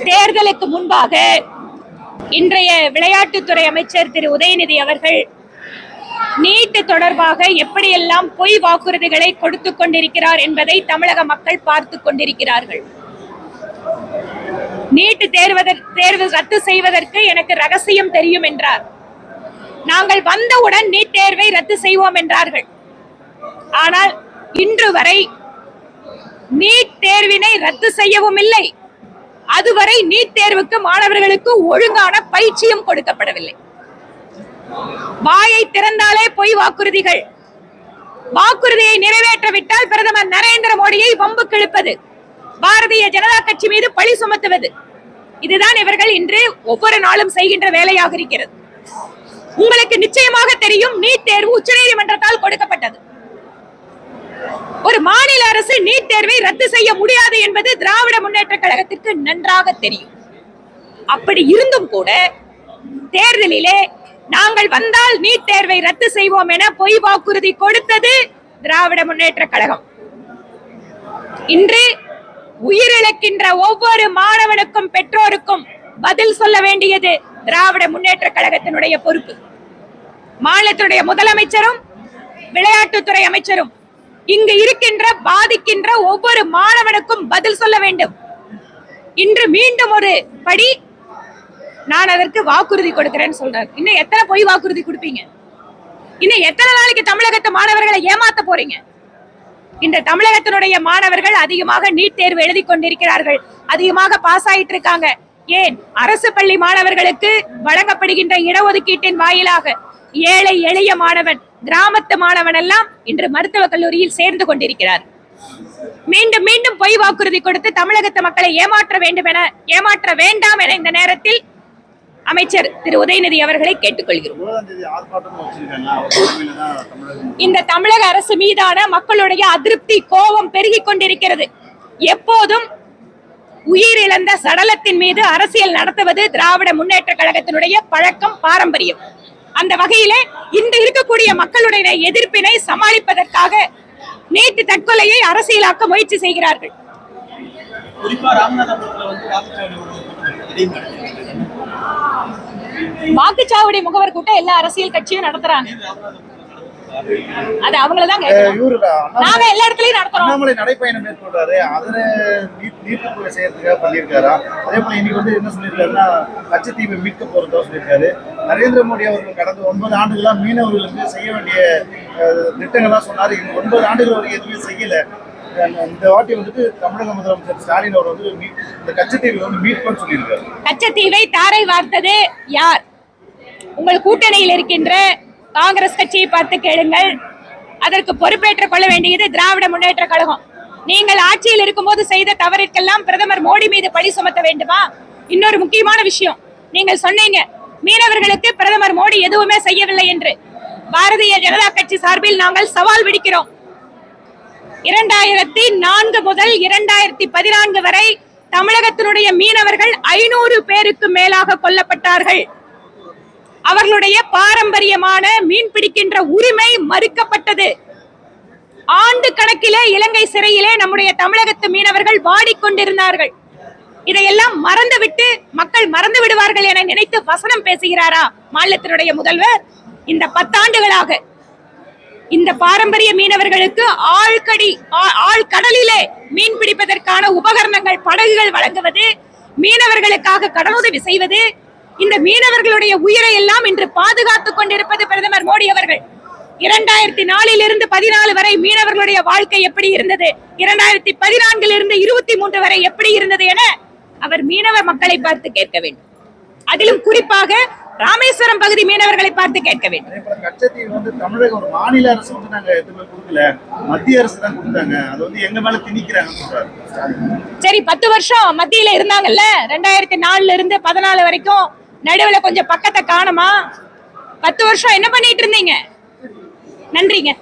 தேர்தலுக்கு முன்பாக இன்றைய விளையாட்டுத்துறை அமைச்சர் திரு உதயநிதி அவர்கள் நீட் தொடர்பாக எப்படியெல்லாம் பொய் வாக்குறுதிகளை கொடுத்துக் கொண்டிருக்கிறார் என்பதை தமிழக மக்கள் பார்த்து கொண்டிருக்கிறார்கள். நீட் தேர்வு ரத்து செய்வதற்கு எனக்கு ரகசியம் தெரியும் என்றார். நாங்கள் வந்தவுடன் நீட் தேர்வை ரத்து செய்வோம் என்றார்கள். ஆனால் இன்று வரை நீட் தேர்வினை ரத்து செய்யவும் இல்லை. அதுவரை நீட் தேர்வுக்கு மாணவர்களுக்கு ஒழுங்கான பயிற்சியும் கொடுக்கப்படவில்லை. வாயை திறந்தாலே பொய் வாக்குறுதிகள். வாக்குறுதியை நிறைவேற்றவிட்டால் பிரதமர் நரேந்திர மோடியை வம்புக்கு இழுப்பது, பாரதிய ஜனதா கட்சி மீது பழி சுமத்துவது, இதுதான் இவர்கள் இன்று ஒவ்வொரு நாளும் செய்கின்ற வேலையாக இருக்கிறது. உங்களுக்கு நிச்சயமாக தெரியும், நீட் தேர்வு உச்சநீதிமன்றத்தால் கொடுக்கப்பட்டது. ஒரு மாநில அரசு நீட் தேர்வை ரத்து செய்ய முடியாது என்பது திராவிட முன்னேற்ற கழகத்திற்கு நன்றாக தெரியும். அப்படி இருந்தும் கூட தேர்தலிலே நாங்கள் வந்தால் நீட் தேர்வை ரத்து செய்வோம் என பொய் வாக்குறுதி கொடுத்தது திராவிட முன்னேற்ற கழகம். இன்று உயிரிழக்கின்ற ஒவ்வொரு மாணவனுக்கும் பெற்றோருக்கும் பதில் சொல்ல வேண்டியது திராவிட முன்னேற்ற கழகத்தினுடைய பொறுப்பு. மாநிலத்தினுடைய முதலமைச்சரும் விளையாட்டுத்துறை அமைச்சரும் இங்கு இருக்கின்ற பாதிக்கின்ற ஒவ்வொரு மாணவனுக்கும் பதில் சொல்ல வேண்டும். இன்று மீண்டும் ஒரு படி நான் அதற்கு வாக்குறுதி கொடுக்கிறேன்னு சொல்றாரு. இன்னும் எத்தனை பொய் வாக்குறுதி கொடுப்பீங்க? இன்னும் எத்தனை நாளைக்கு தமிழகத்து மாணவர்களை ஏமாத்த போறீங்க? இந்த தமிழகத்தினுடைய மாணவர்கள் அதிகமாக நீட் தேர்வு எழுதி கொண்டிருக்கிறார்கள், அதிகமாக பாஸ் ஆயிட்டு இருக்காங்க. ஏன் அரசு பள்ளி மாணவர்களுக்கு வழங்கப்படுகின்ற இடஒதுக்கீட்டின் வாயிலாக ஏழை எளிய மாணவன், கிராமத்து மாணவன் எல்லாம் இன்று மருத்துவக் கல்லூரியில் சேர்ந்து கொண்டிருக்கிறார். மீண்டும் மீண்டும் பொய் வாக்குறுதி கொடுத்து தமிழகத்து மக்களை ஏமாற்ற வேண்டாம் என இந்த நேரத்தில் அமைச்சர் திரு உதயநிதி அவர்களை கேட்டுக்கொள்கிறோம். இந்த தமிழக அரசு மீதான மக்களுடைய அதிருப்தி, கோபம் பெருகிக் கொண்டிருக்கிறது. எப்போதும் உயிரிழந்த சடலத்தின் மீது அரசியல் நடத்துவது திராவிட முன்னேற்ற கழகத்தினுடைய பழக்கம், பாரம்பரியம். அந்த வகையிலே இன்று இருக்கக்கூடிய மக்களுடைய எதிர்ப்பினை சமாளிப்பதற்காக நீட் தற்கொலையை அரசியலாக்க முயற்சி செய்கிறார்கள். வாக்குச்சாவடி முகவர் கூட்டம் எல்லா அரசியல் கட்சியும் நடத்துறாங்க. அது அவங்களதான் நாங்க எல்லா இடத்துலயும் நடத்துறோம். அண்ணாமலை நடைப்பயணம் மேற்கொள்றாரு, அதுல நீட்டுக்குள்ள செய்யறதுக்காக பண்ணியிருக்காரா? அதே போல இன்னைக்கு வந்து என்ன சொல்லியிருக்காருன்னா, கச்சத்தீவை மீட்க போறதா சொல்லியிருக்காரு. நரேந்திர மோடி அவர்கள் கடந்த 9 ஆண்டுகளா மீனவர்களுக்கு செய்ய வேண்டிய திட்டங்கள்லாம் சொன்னாரு. 9 ஆண்டுகள் வரைக்கும் எதுவுமே செய்யல. இந்த வாட்டி வந்துட்டு தமிழக முதலமைச்சர் ஸ்டாலின் அவர் வந்து இந்த கச்சத்தீவை வந்து மீட்பு சொல்லியிருக்காரு. கச்சத்தீவை தாரை வார்த்தது யார்? உங்கள் கூட்டணியில் இருக்கின்ற காங்கிரஸ் கட்சியை பார்த்து கேளுங்கள். அதற்கு பொறுப்பேற்றுக் கொள்ள வேண்டியது திராவிட முன்னேற்ற கழகம். நீங்கள் ஆட்சியில் இருக்கும்போது செய்த தவறிற்கெல்லாம் பிரதமர் மோடி மீது பழி சுமத்த வேண்டுமா? இன்னொரு முக்கியமான விஷயம், நீங்கள் சொன்னீங்க மீனவர்களுக்கு பிரதமர் மோடி எதுவுமே செய்யவில்லை என்று. பாரதிய ஜனதா கட்சி சார்பில் நாங்கள் சவால் விடுக்கிறோம். 2004 முதல் 2014 வரை தமிழகத்தினுடைய மீனவர்கள் 500 பேருக்கு மேலாக கொல்லப்பட்டார்கள். அவர்களுடைய பாரம்பரியமான மீன் பிடிக்கின்ற உரிமை மறுக்கப்பட்டது. ஆண்டு கணக்கிலே இலங்கை சிறையிலே நம்முடைய தமிழகத்து மீனவர்கள் வாடிக்கொண்டிருந்தார்கள். இதையெல்லாம் மறந்துவிட்டு மக்கள் மறந்து விடுவார்கள் என நினைத்து வசனம் பேசுகிறாரா மாநிலத்தினுடைய முதல்வர்? இந்த 10 ஆண்டுகளாக இந்த பாரம்பரிய மீனவர்களுக்கு ஆழ்கடலிலே மீன் பிடிப்பதற்கான உபகரணங்கள், படகுகள் வழங்குவது, மீனவர்களுக்காக கடனுதவி செய்வது, இந்த மீனவர்களுடைய உயிரை எல்லாம் இன்று பாதுகாத்துக் கொண்டிருப்பது பிரதமர் மோடி அவர்கள். 2004 14 வரை மீனவர்களுடைய வாழ்க்கை எப்படி இருந்தது, 2014 23 வரை எப்படி இருந்தது என அவர் மீனவ மக்களை பார்த்து கேட்க வேண்டும். அதிலும் குறிப்பாக ராமேஸ்வரம் பகுதி மீனவர்களை பார்த்து கேட்க வேண்டும். கச்சத்தீவு வந்து தமிழக ஒரு மாநில அரசு வந்து நாங்க எதுவுமே கொடுக்கல, மத்திய அரசு தான் கொடுத்தாங்க, அது வந்து எங்க மேல திணிக்கிறாங்க சொல்றாரு. சரி, 10 வருஷம் மத்தியில இருந்தாங்கல்ல, 2004 14 வரைக்கும். நடுவுல கொஞ்சம் பக்கத்தை காணுமா? 10 வருஷம் என்ன பண்ணிட்டு இருந்தீங்க? நன்றிங்க.